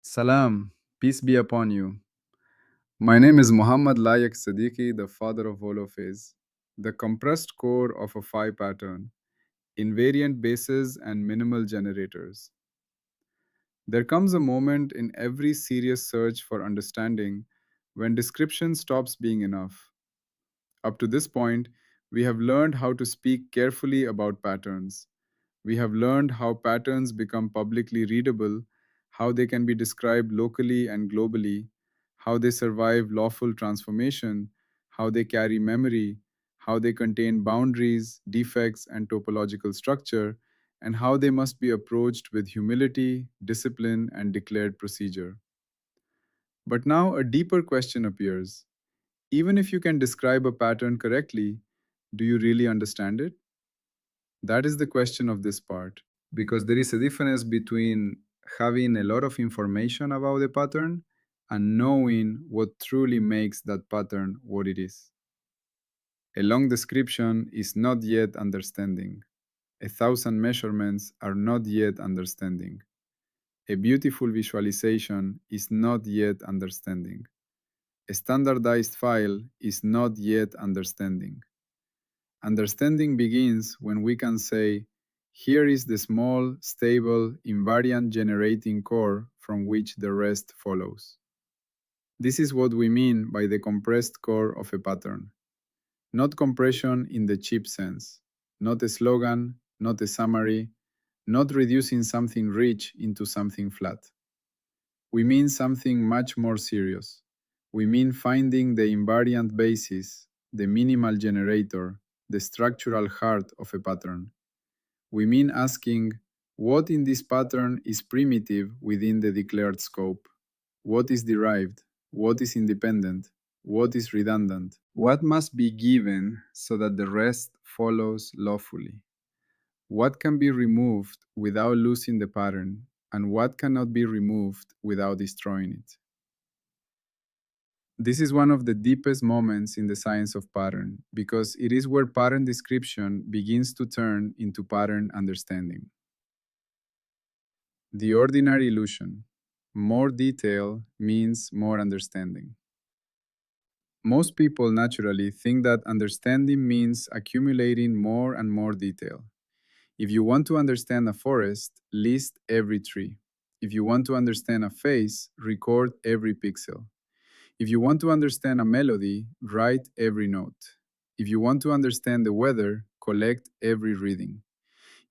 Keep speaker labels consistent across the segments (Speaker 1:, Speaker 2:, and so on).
Speaker 1: Salam, peace be upon you. My name is Muhammad Layak Siddiqui, the father of all of his, the compressed core of a Phi pattern, invariant bases, and minimal generators. There comes a moment in every serious search for understanding when description stops being enough. Up to this point, we have learned how to speak carefully about patterns. We have learned how patterns become publicly readable, how they can be described locally and globally, how they survive lawful transformation, how they carry memory, how they contain boundaries, defects, and topological structure, and how they must be approached with humility, discipline, and declared procedure. But now a deeper question appears. Even if you can describe a pattern correctly, do you really understand it? That is the question of this part. Because there is a difference between having a lot of information about the pattern and knowing what truly makes that pattern what it is. A long description is not yet understanding. 1,000 measurements are not yet understanding. A beautiful visualization is not yet understanding. A standardized file is not yet understanding. Understanding begins when we can say, here is the small, stable, invariant generating core from which the rest follows. This is what we mean by the compressed core of a pattern. Not compression in the cheap sense, not a slogan, not a summary, not reducing something rich into something flat. We mean something much more serious. We mean finding the invariant basis, the minimal generator, the structural heart of a pattern. We mean asking, what in this pattern is primitive within the declared scope? What is derived? What is independent? What is redundant? What must be given so that the rest follows lawfully? What can be removed without losing the pattern, and what cannot be removed without destroying it? This is one of the deepest moments in the science of pattern because it is where pattern description begins to turn into pattern understanding. The ordinary illusion. More detail means more understanding. Most people naturally think that understanding means accumulating more and more detail. If you want to understand a forest, list every tree. If you want to understand a face, record every pixel. If you want to understand a melody, write every note. If you want to understand the weather, collect every reading.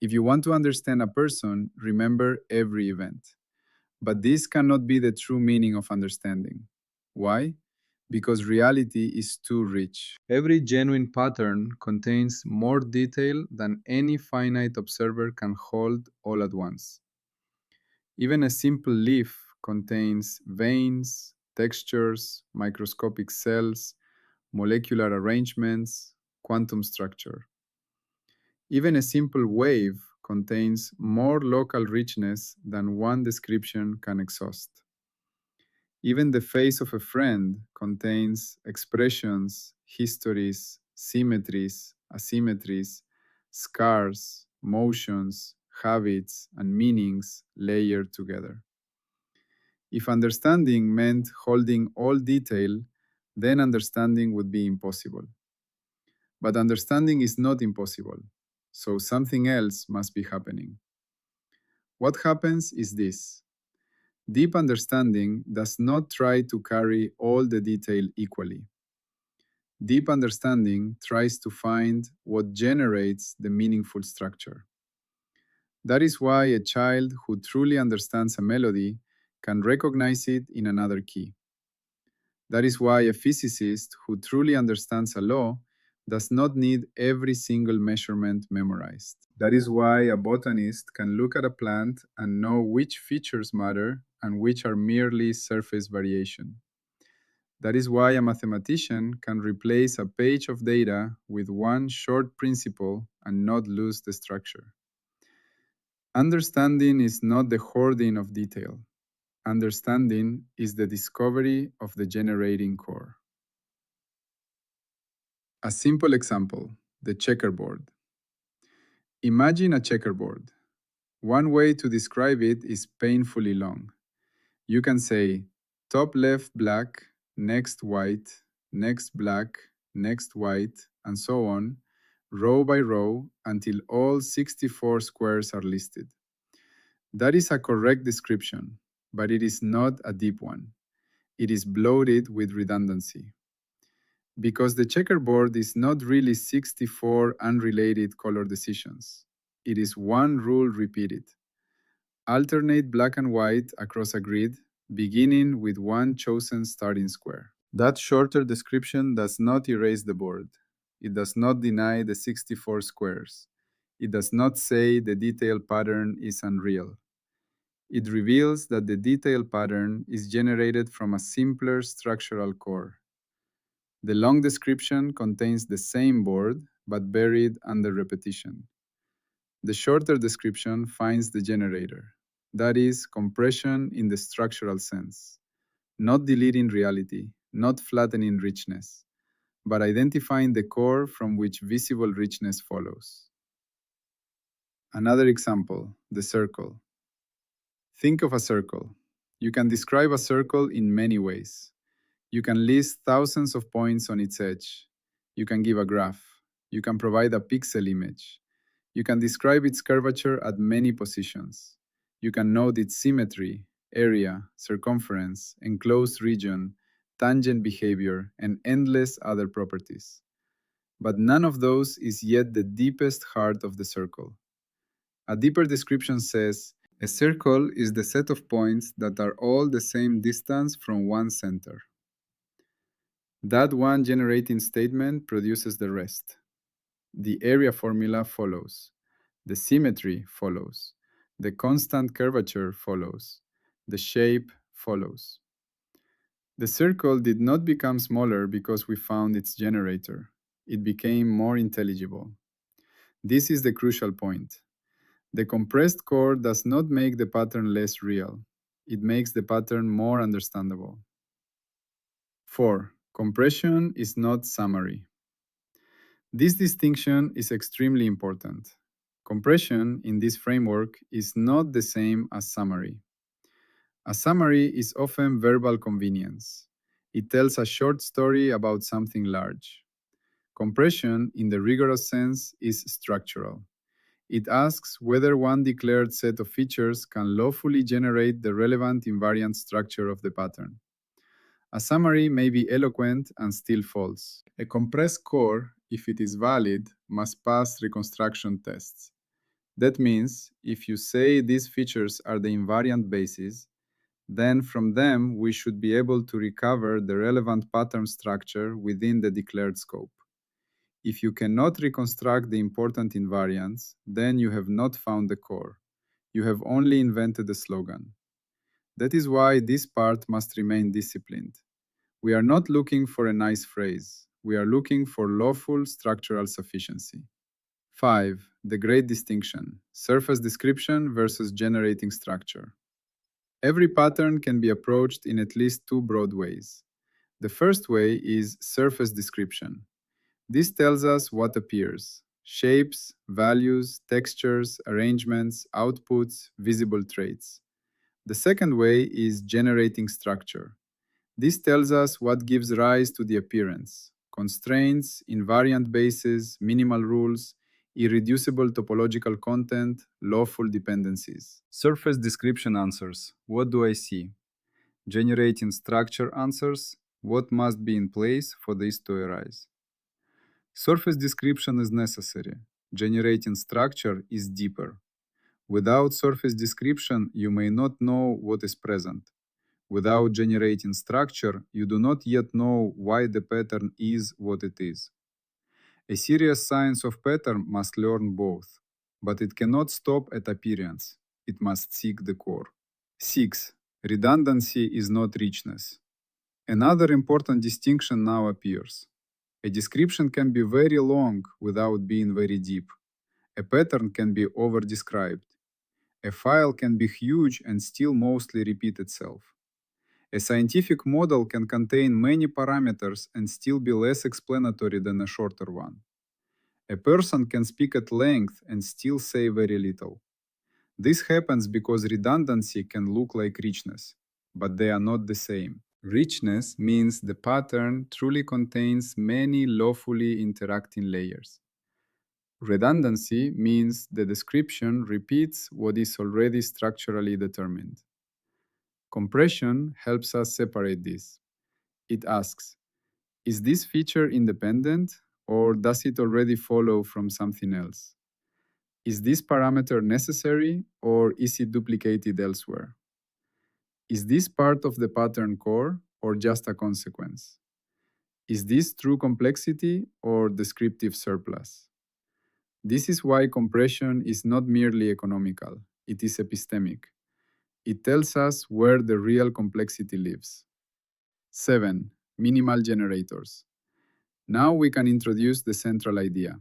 Speaker 1: If you want to understand a person, remember every event. But this cannot be the true meaning of understanding. Why? Because reality is too rich. Every genuine pattern contains more detail than any finite observer can hold all at once. Even a simple leaf contains veins, textures, microscopic cells, molecular arrangements, quantum structure. Even a simple wave contains more local richness than one description can exhaust. Even the face of a friend contains expressions, histories, symmetries, asymmetries, scars, motions, habits, and meanings layered together. If understanding meant holding all detail, then understanding would be impossible. But understanding is not impossible, so something else must be happening. What happens is this. Deep understanding does not try to carry all the detail equally. Deep understanding tries to find what generates the meaningful structure. That is why a child who truly understands a melody can recognize it in another key. That is why a physicist who truly understands a law does not need every single measurement memorized. That is why a botanist can look at a plant and know which features matter and which are merely surface variation. That is why a mathematician can replace a page of data with one short principle and not lose the structure. Understanding is not the hoarding of detail. Understanding is the discovery of the generating core. A simple example, the checkerboard. Imagine a checkerboard. One way to describe it is painfully long. You can say top left black, next white, next black, next white, and so on, row by row, until all 64 squares are listed. That is a correct description, but it is not a deep one. It is bloated with redundancy. Because the checkerboard is not really 64 unrelated color decisions. It is one rule repeated. Alternate black and white across a grid, beginning with one chosen starting square. That shorter description does not erase the board. It does not deny the 64 squares. It does not say the detail pattern is unreal. It reveals that the detail pattern is generated from a simpler structural core. The long description contains the same board, but buried under repetition. The shorter description finds the generator, that is, compression in the structural sense, not deleting reality, not flattening richness, but identifying the core from which visible richness follows. Another example, the circle. Think of a circle. You can describe a circle in many ways. You can list thousands of points on its edge. You can give a graph. You can provide a pixel image. You can describe its curvature at many positions. You can note its symmetry, area, circumference, enclosed region, tangent behavior, and endless other properties. But none of those is yet the deepest heart of the circle. A deeper description says, a circle is the set of points that are all the same distance from one center. That one generating statement produces the rest. The area formula follows. The symmetry follows. The constant curvature follows. The shape follows. The circle did not become smaller because we found its generator. It became more intelligible. This is the crucial point. The compressed core does not make the pattern less real. It makes the pattern more understandable. 4. Compression is not summary. This distinction is extremely important. Compression in this framework is not the same as summary. A summary is often verbal convenience. It tells a short story about something large. Compression, in the rigorous sense, is structural. It asks whether one declared set of features can lawfully generate the relevant invariant structure of the pattern. A summary may be eloquent and still false. A compressed core, if it is valid, must pass reconstruction tests. That means, if you say these features are the invariant basis, then from them we should be able to recover the relevant pattern structure within the declared scope. If you cannot reconstruct the important invariants, then you have not found the core. You have only invented the slogan. That is why this part must remain disciplined. We are not looking for a nice phrase. We are looking for lawful structural sufficiency. 5. The great distinction: surface description versus generating structure. Every pattern can be approached in at least two broad ways. The first way is surface description. This tells us what appears: shapes, values, textures, arrangements, outputs, visible traits. The second way is generating structure. This tells us what gives rise to the appearance: constraints, invariant bases, minimal rules, irreducible topological content, lawful dependencies. Surface description answers: what do I see? Generating structure answers: what must be in place for this to arise? Surface description is necessary. Generating structure is deeper. Without surface description, you may not know what is present. Without generating structure, you do not yet know why the pattern is what it is. A serious science of pattern must learn both, but it cannot stop at appearance. It must seek the core. 6. Redundancy is not richness. Another important distinction now appears. A description can be very long without being very deep. A pattern can be over-described. A file can be huge and still mostly repeat itself. A scientific model can contain many parameters and still be less explanatory than a shorter one. A person can speak at length and still say very little. This happens because redundancy can look like richness. but they are not the same. Richness means the pattern truly contains many lawfully interacting layers. Redundancy means the description repeats what is already structurally determined. Compression helps us separate this. It asks, is this feature independent or does it already follow from something else? Is this parameter necessary or is it duplicated elsewhere? Is this part of the pattern core or just a consequence? Is this true complexity or descriptive surplus? This is why compression is not merely economical, it is epistemic. It tells us where the real complexity lives. 7. Minimal generators. Now we can introduce the central idea.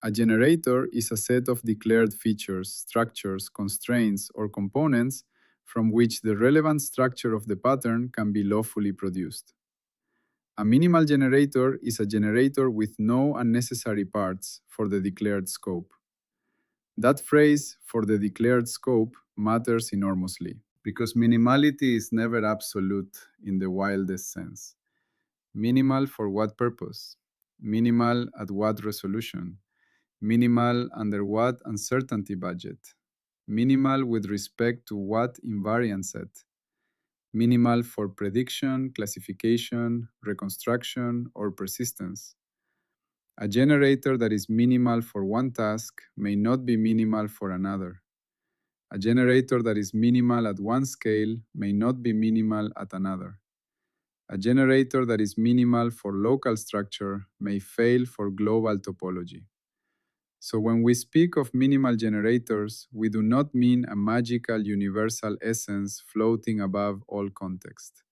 Speaker 1: A generator is a set of declared features, structures, constraints, or components from which the relevant structure of the pattern can be lawfully produced. A minimal generator is a generator with no unnecessary parts for the declared scope. That phrase, for the declared scope, matters enormously because minimality is never absolute in the wildest sense. Minimal for what purpose? Minimal at what resolution? Minimal under what uncertainty budget? Minimal with respect to what invariant set? Minimal for prediction, classification, reconstruction, or persistence. A generator that is minimal for one task may not be minimal for another. A generator that is minimal at one scale may not be minimal at another. A generator that is minimal for local structure may fail for global topology. So when we speak of minimal generators, we do not mean a magical universal essence floating above all context.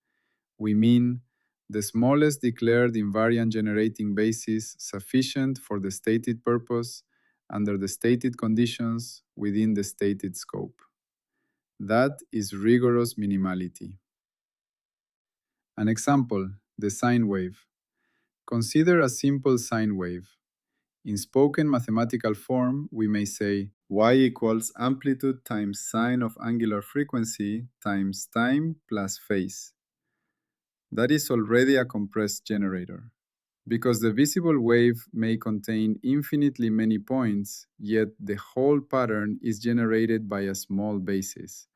Speaker 1: We mean the smallest declared invariant generating basis sufficient for the stated purpose under the stated conditions within the stated scope. That is rigorous minimality. An example, the sine wave. Consider a simple sine wave. In spoken mathematical form, we may say y equals amplitude times sine of angular frequency times time plus phase. That is already a compressed generator. Because the visible wave may contain infinitely many points, yet the whole pattern is generated by a small basis,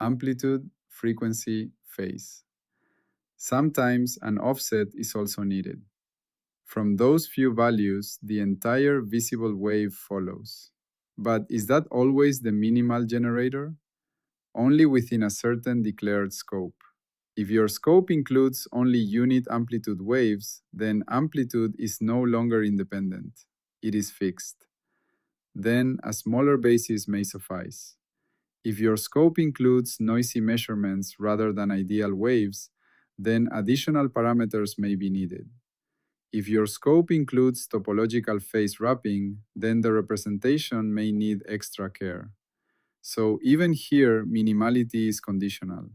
Speaker 1: amplitude, frequency, phase. Sometimes an offset is also needed. From those few values, the entire visible wave follows. But is that always the minimal generator? Only within a certain declared scope. If your scope includes only unit amplitude waves, then amplitude is no longer independent. It is fixed. Then a smaller basis may suffice. If your scope includes noisy measurements rather than ideal waves, then additional parameters may be needed. If your scope includes topological phase wrapping, then the representation may need extra care. So even here, minimality is conditional.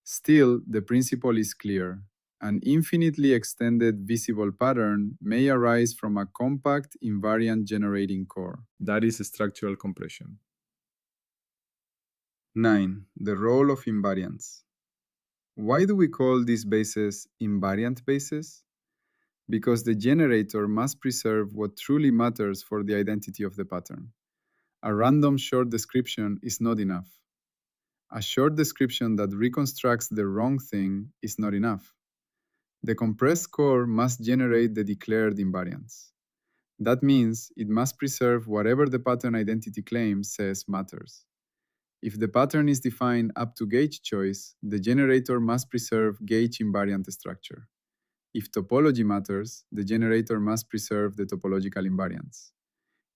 Speaker 1: Still, the principle is clear. An infinitely extended visible pattern may arise from a compact invariant generating core. That is structural compression. 9. The role of invariants. Why do we call these bases invariant bases? Because the generator must preserve what truly matters for the identity of the pattern. A random short description is not enough. A short description that reconstructs the wrong thing is not enough. The compressed core must generate the declared invariants. That means it must preserve whatever the pattern identity claim says matters. If the pattern is defined up to gauge choice, the generator must preserve gauge invariant structure. If topology matters, the generator must preserve the topological invariants.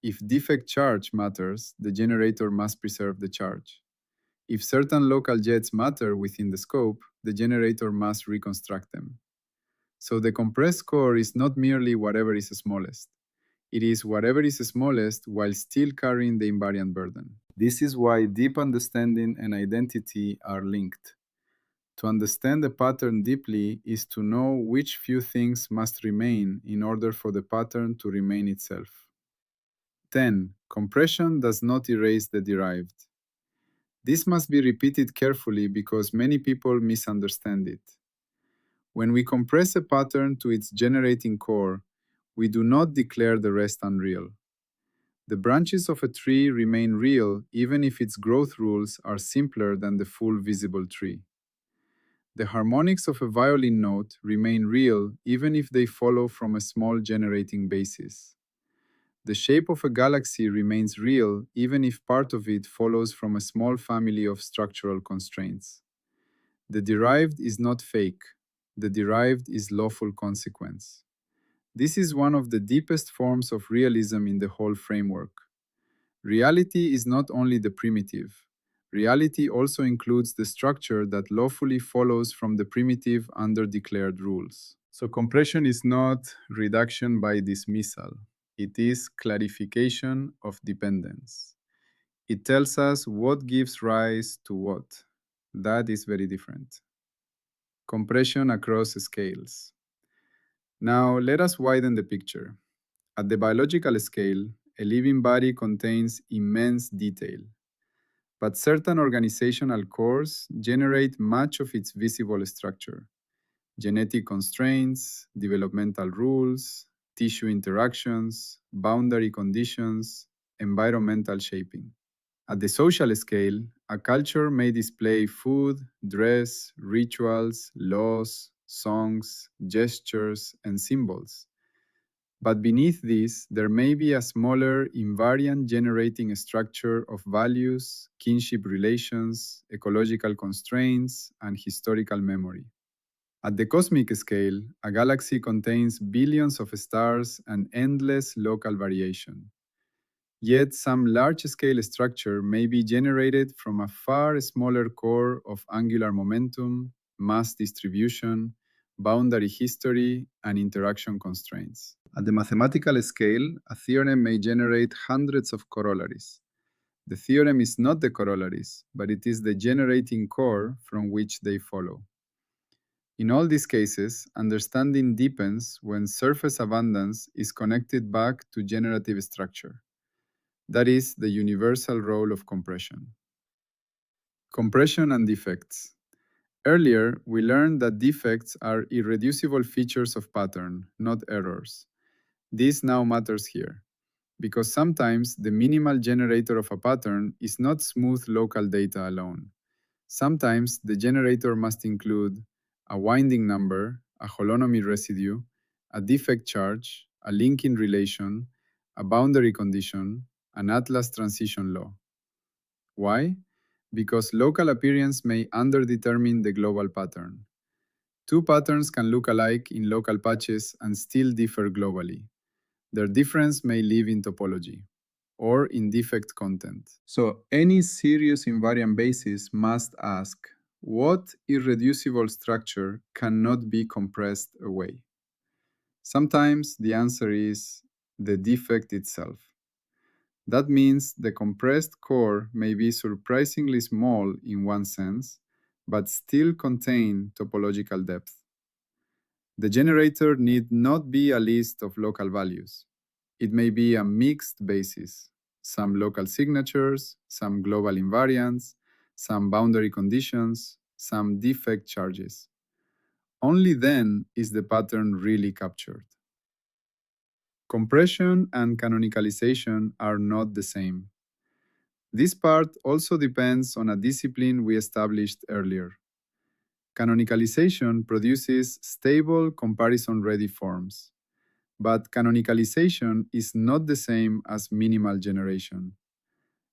Speaker 1: If defect charge matters, the generator must preserve the charge. If certain local jets matter within the scope, the generator must reconstruct them. So the compressed core is not merely whatever is smallest. It is whatever is smallest while still carrying the invariant burden. This is why deep understanding and identity are linked. To understand the pattern deeply is to know which few things must remain in order for the pattern to remain itself. 10. Compression does not erase the derived. This must be repeated carefully because many people misunderstand it. When we compress a pattern to its generating core, we do not declare the rest unreal. The branches of a tree remain real even if its growth rules are simpler than the full visible tree. The harmonics of a violin note remain real even if they follow from a small generating basis. The shape of a galaxy remains real even if part of it follows from a small family of structural constraints. The derived is not fake. The derived is lawful consequence. This is one of the deepest forms of realism in the whole framework. Reality is not only the primitive. Reality also includes the structure that lawfully follows from the primitive under declared rules. So compression is not reduction by dismissal. It is clarification of dependence. It tells us what gives rise to what. That is very different. Compression across scales. Now let us widen the picture. At the biological scale, a living body contains immense detail, but certain organizational cores generate much of its visible structure: genetic constraints, developmental rules, tissue interactions, boundary conditions, environmental shaping. At the social scale, a culture may display food, dress, rituals, laws, songs, gestures, and symbols. But beneath this, there may be a smaller, invariant generating structure of values, kinship relations, ecological constraints, and historical memory. At the cosmic scale, a galaxy contains billions of stars and endless local variation. Yet some large-scale structure may be generated from a far smaller core of angular momentum, mass distribution, boundary history, and interaction constraints. At the mathematical scale, a theorem may generate hundreds of corollaries. The theorem is not the corollaries, but it is the generating core from which they follow. In all these cases, understanding deepens when surface abundance is connected back to generative structure. That is the universal role of compression. Compression and defects. Earlier, we learned that defects are irreducible features of pattern, not errors. This now matters here, because sometimes the minimal generator of a pattern is not smooth local data alone. Sometimes the generator must include a winding number, a holonomy residue, a defect charge, a linking relation, a boundary condition, an Atlas transition law. Why? Because local appearance may underdetermine the global pattern. Two patterns can look alike in local patches and still differ globally. Their difference may live in topology or in defect content. So any serious invariant basis must ask, what irreducible structure cannot be compressed away? Sometimes the answer is the defect itself. That means the compressed core may be surprisingly small in one sense, but still contain topological depth. The generator need not be a list of local values. It may be a mixed basis, some local signatures, some global invariants, some boundary conditions, some defect charges. Only then is the pattern really captured. Compression and canonicalization are not the same. This part also depends on a discipline we established earlier. Canonicalization produces stable comparison-ready forms, but canonicalization is not the same as minimal generation.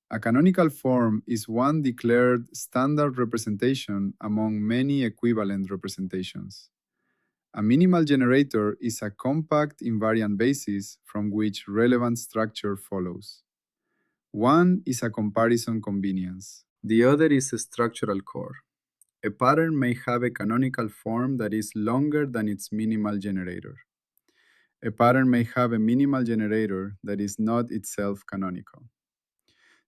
Speaker 1: A canonical form is one declared standard representation among many equivalent representations. A minimal generator is a compact invariant basis from which relevant structure follows. One is a comparison convenience. The other is a structural core. A pattern may have a canonical form that is longer than its minimal generator. A pattern may have a minimal generator that is not itself canonical.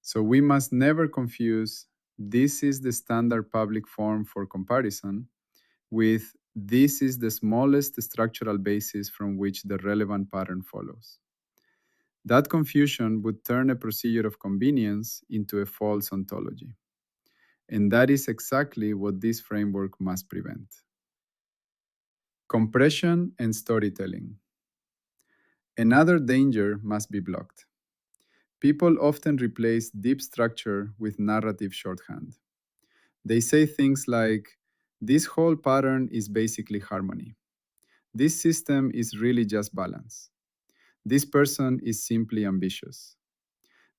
Speaker 1: So we must never confuse this is the standard public form for comparison with this is the smallest structural basis from which the relevant pattern follows. That confusion would turn a procedure of convenience into a false ontology. And that is exactly what this framework must prevent. Compression and storytelling. Another danger must be blocked. People often replace deep structure with narrative shorthand. They say things like, this whole pattern is basically harmony. This system is really just balance. This person is simply ambitious.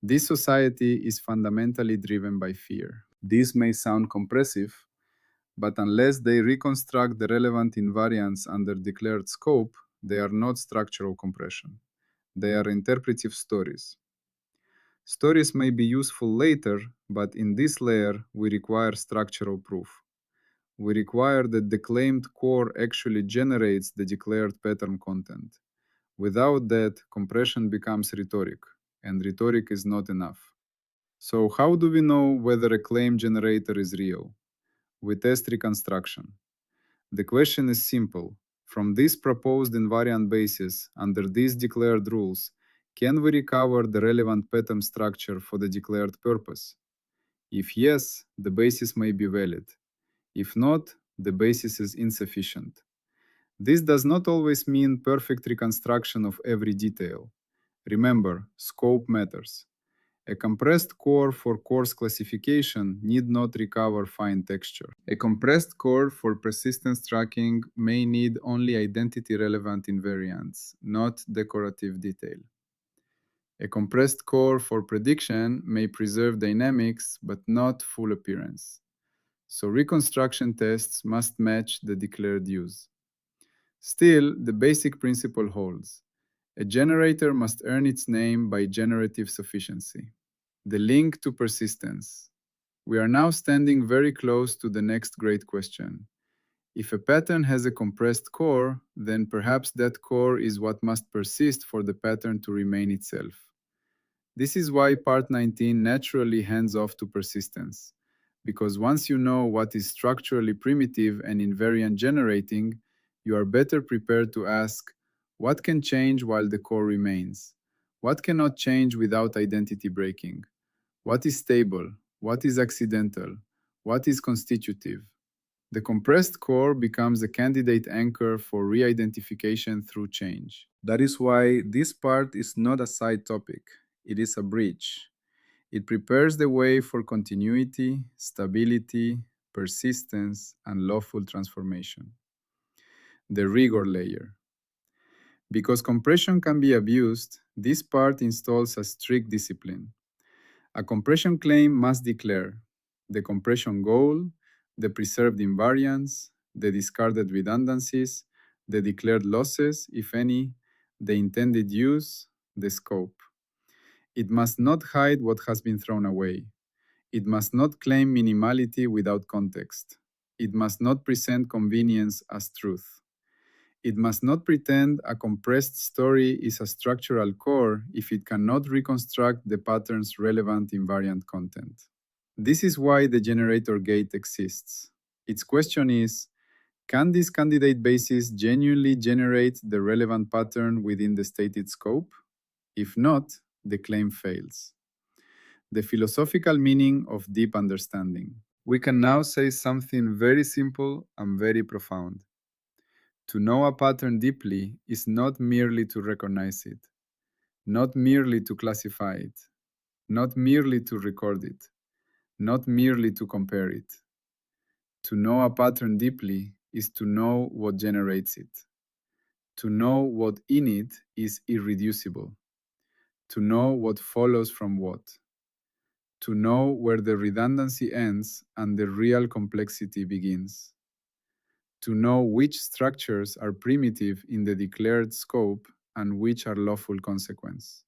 Speaker 1: This society is fundamentally driven by fear. This may sound compressive, but unless they reconstruct the relevant invariants under declared scope, they are not structural compression. They are interpretive stories. Stories may be useful later, but in this layer, we require structural proof. We require that the claimed core actually generates the declared pattern content. Without that, compression becomes rhetoric, and rhetoric is not enough. So, how do we know whether a claim generator is real? We test reconstruction. The question is simple. From this proposed invariant basis, under these declared rules, can we recover the relevant pattern structure for the declared purpose? If yes, the basis may be valid. If not, the basis is insufficient. This does not always mean perfect reconstruction of every detail. Remember, scope matters. A compressed core for coarse classification need not recover fine texture. A compressed core for persistence tracking may need only identity-relevant invariants, not decorative detail. A compressed core for prediction may preserve dynamics but not full appearance. So reconstruction tests must match the declared use. Still, the basic principle holds. A generator must earn its name by generative sufficiency. The link to persistence. We are now standing very close to the next great question. If a pattern has a compressed core, then perhaps that core is what must persist for the pattern to remain itself. This is why part 19 naturally hands off to persistence, because once you know what is structurally primitive and invariant generating, you are better prepared to ask, what can change while the core remains? What cannot change without identity breaking? What is stable? What is accidental? What is constitutive? The compressed core becomes a candidate anchor for re-identification through change. That is why this part is not a side topic, it is a bridge. It prepares the way for continuity, stability, persistence, and lawful transformation. The rigor layer. Because compression can be abused, this part installs a strict discipline. A compression claim must declare the compression goal, the preserved invariants, the discarded redundancies, the declared losses, if any, the intended use, the scope. It must not hide what has been thrown away. It must not claim minimality without context. It must not present convenience as truth. It must not pretend a compressed story is a structural core if it cannot reconstruct the pattern's relevant invariant content. This is why the generator gate exists. Its question is, can this candidate basis genuinely generate the relevant pattern within the stated scope? If not, the claim fails. The philosophical meaning of deep understanding. We can now say something very simple and very profound. To know a pattern deeply is not merely to recognize it, not merely to classify it, not merely to record it, not merely to compare it. To know a pattern deeply is to know what generates it, to know what in it is irreducible, to know what follows from what, to know where the redundancy ends and the real complexity begins, to know which structures are primitive in the declared scope and which are lawful consequence.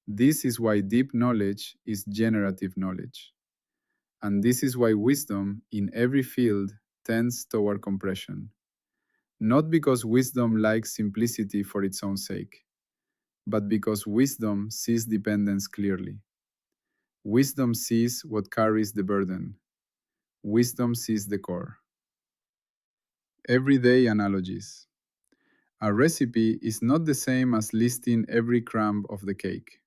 Speaker 1: This is why deep knowledge is generative knowledge. And this is why wisdom in every field tends toward compression. Not because wisdom likes simplicity for its own sake, but because wisdom sees dependence clearly. Wisdom sees what carries the burden. Wisdom sees the core. Everyday analogies. A recipe is not the same as listing every crumb of the cake.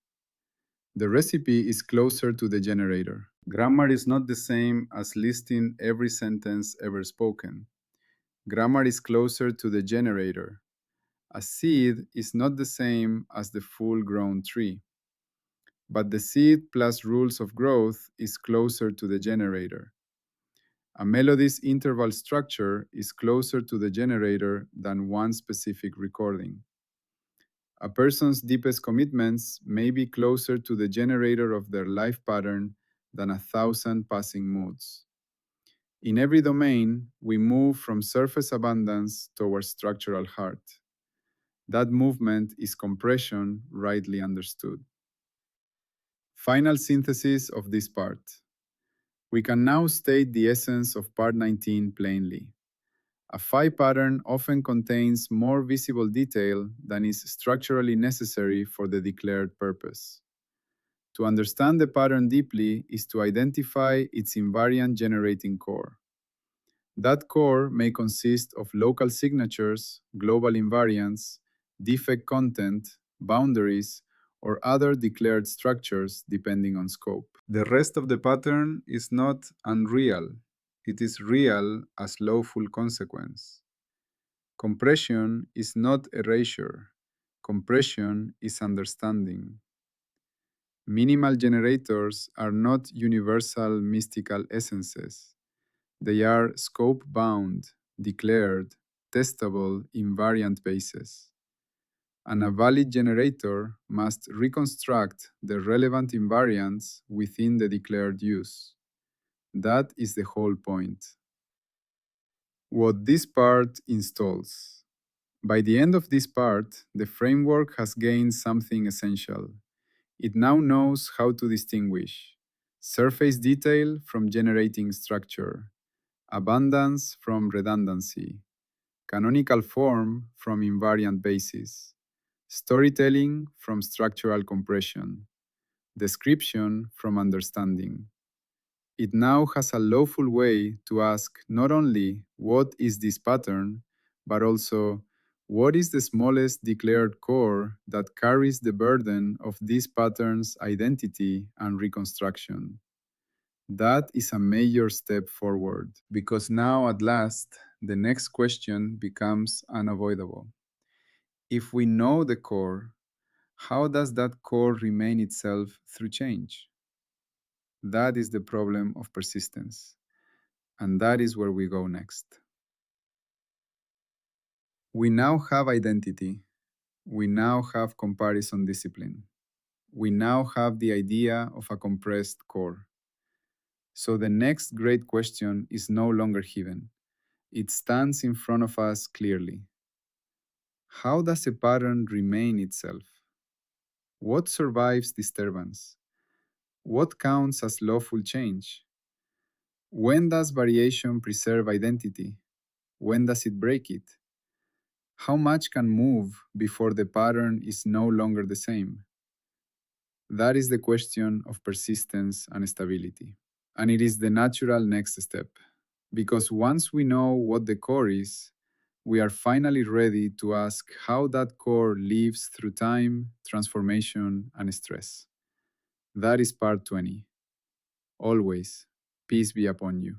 Speaker 1: The recipe is closer to the generator. Grammar is not the same as listing every sentence ever spoken. Grammar is closer to the generator. A seed is not the same as the full-grown tree, but the seed plus rules of growth is closer to the generator. A melody's interval structure is closer to the generator than one specific recording. A person's deepest commitments may be closer to the generator of their life pattern than 1,000 passing moods. In every domain, we move from surface abundance towards structural heart. That movement is compression, rightly understood. Final synthesis of this part. We can now state the essence of part 19 plainly. A Phi pattern often contains more visible detail than is structurally necessary for the declared purpose. To understand the pattern deeply is to identify its invariant generating core. That core may consist of local signatures, global invariants, defect content, boundaries, or other declared structures depending on scope. The rest of the pattern is not unreal. It is real as lawful consequence. Compression is not erasure. Compression is understanding. Minimal generators are not universal mystical essences. They are scope-bound, declared, testable invariant bases. And a valid generator must reconstruct the relevant invariants within the declared use. That is the whole point. What this part installs. By the end of this part, the framework has gained something essential. It now knows how to distinguish surface detail from generating structure, abundance from redundancy, canonical form from invariant basis, storytelling from structural compression, description from understanding. It now has a lawful way to ask not only what is this pattern, but also what is the smallest declared core that carries the burden of this pattern's identity and reconstruction. That is a major step forward, because now at last, the next question becomes unavoidable. If we know the core, how does that core remain itself through change? That is the problem of persistence. And that is where we go next. We now have identity. We now have comparison discipline. We now have the idea of a compressed core. So the next great question is no longer hidden. It stands in front of us clearly. How does a pattern remain itself? What survives disturbance? What counts as lawful change? When does variation preserve identity? When does it break it? How much can move before the pattern is no longer the same? That is the question of persistence and stability. And it is the natural next step. Because once we know what the core is, we are finally ready to ask how that core lives through time, transformation, and stress. That is part 20. Always, peace be upon you.